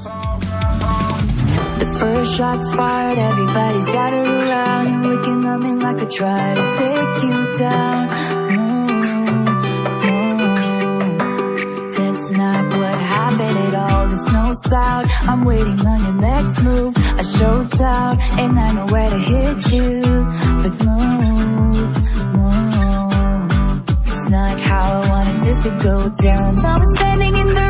The first shot's fired, everybody's gathered around. You're looking at me like I try to take you down. That's not what happened at all. There's no sound, I'm waiting on your next move. I showed down, and I know where to hit you. But move. It's not how I wanted this to go down. Now we're standing in the